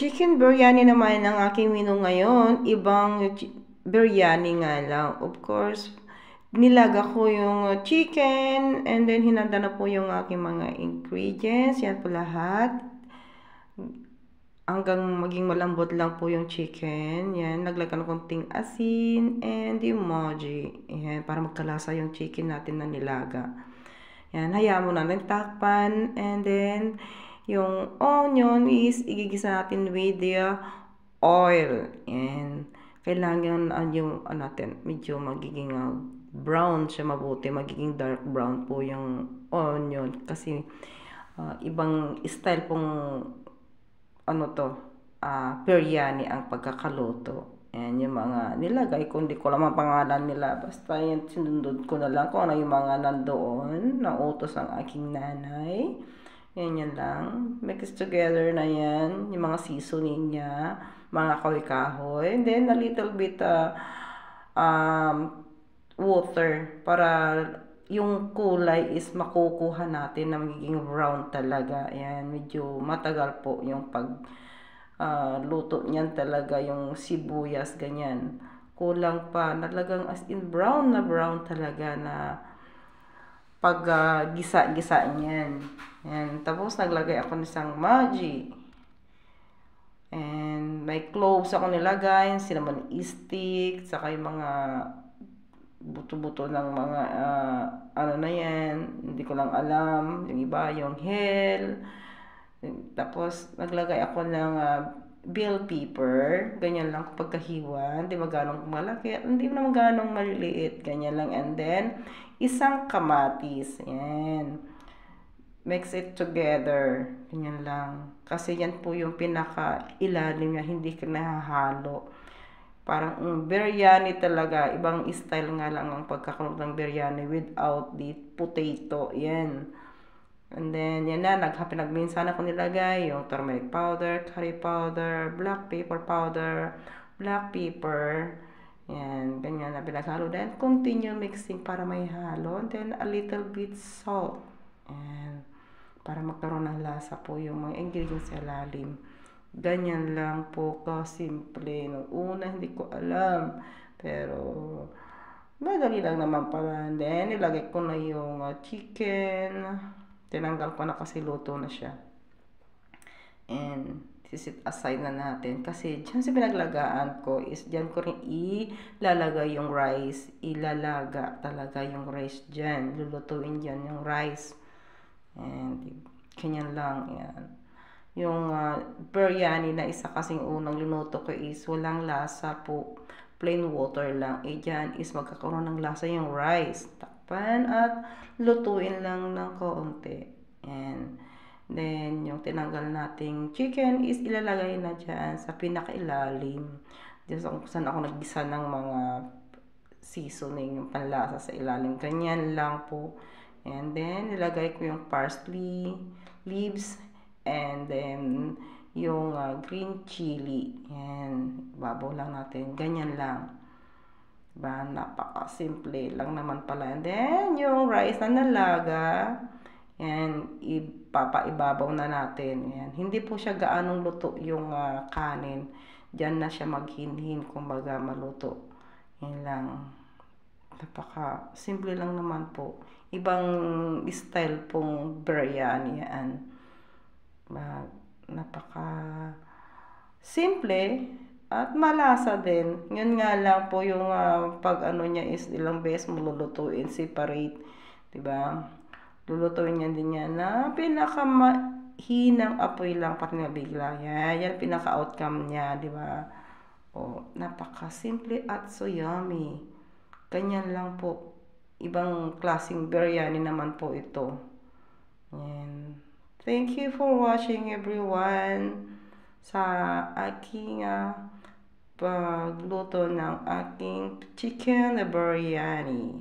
Chicken biryani naman ang aking menu ngayon. Ibang biryani nga lang. Of course, nilaga ko yung chicken and then hinanda na po yung aking mga ingredients. Yan po lahat. Hanggang maging malambot lang po yung chicken. Yan, naglagyan ng konting asin and emoji. Yan, para magkalasa yung chicken natin na nilaga. Yan, hayaan mo natin takpan and then yung onion is igigisa natin with the oil. And kailangan yung natin medyo magiging brown siya mabuti, magiging dark brown po yung onion kasi ibang style pong biryani ang pagkakaluto. Yan yung mga nilagay ko, hindi ko lang ang pangalan nila, basta yan sinundod ko na lang kung ano yung mga nandoon na utos ng aking nanay. Yan lang, mix together na yan, yung mga seasoning niya, mga kahoy-kahoy, and then a little bit water para yung kulay is makukuha natin na magiging brown talaga. Ayan, medyo matagal po yung luto niyan talaga, yung sibuyas, ganyan. Kulang pa, nalagang as in brown na brown talaga na pag gisa-gisa niyan. Ayan, tapos naglagay ako ng isang Maggi. And may cloves ako nilagay, cinnamon stick, saka yung mga buto-buto ng mga ano na yan, hindi ko lang alam, yung iba, yung hell. Tapos naglagay ako ng bell pepper, ganyan lang pagkahiwa, hindi maganong malaki, hindi naman ganong maliliit, ganyan lang. And then isang kamatis, yan, mix it together, ganyan lang, kasi yan po yung pinaka ilalim niya, hindi ka nahahalo. Parang biryani talaga, ibang style nga lang ang pagkakaroon ng biryani without the potato. Yan. And then, yan na, pinagminsan ako nilagay yung turmeric powder, curry powder, black pepper powder, black pepper. Yan, ganyan na pinaghalo. Then, continue mixing para may halo. And then, a little bit salt. Yan. Para magkaroon ng lasa po yung mga ingredients sa ilalim. Ganyan lang po kasimple. Nung una, hindi ko alam. Pero, madali lang naman pala. And then, nilagay ko na yung chicken. Tinanggal ko na kasi luto na siya. And, sisit aside na natin. Kasi, dyan sa pinaglagaan ko is, dyan ko rin ilalagay yung rice. Ilalaga talaga yung rice dyan. Lulutuin dyan yung rice. And, ganyan lang. Yan. Yung biryani na isa kasing unang lunuto ko is walang lasa po, plain water lang. Dyan is magkakaroon ng lasa yung rice. Takpan at lutuin lang ng kaunti. And then yung tinanggal nating chicken is ilalagay na dyan sa pinakailalim. Diyan kung saan ako naggisa ng mga seasoning, yung panlasa sa ilalim. Ganyan lang po. And then nilagay ko yung parsley leaves. And then, yung green chili. Yan. Babaw lang natin. Ganyan lang. Diba? Napaka-simple lang naman pala. And then, yung rice na nalaga. Yan. Ipapaibabaw na natin. Yan. Hindi po siya gaanong luto yung kanin. Diyan na siya maghinhin. Kumbaga, maluto. Yan lang. Napaka-simple lang naman po. Ibang style pong biryani yan. Napaka simple at malasa din. Yun nga lang po yung pag ano niya is ilang beses mo lulutuin separate, 'di ba? Lulutuin niya din yan na pinakahinang apoy lang pati nabigla. Yan pinaka outcome niya, 'di ba? Napaka simple at so yummy. Ganyan lang po. Ibang klaseng biryani naman po ito. Yan. Thank you for watching everyone sa aking pagluto ng aking chicken biryani.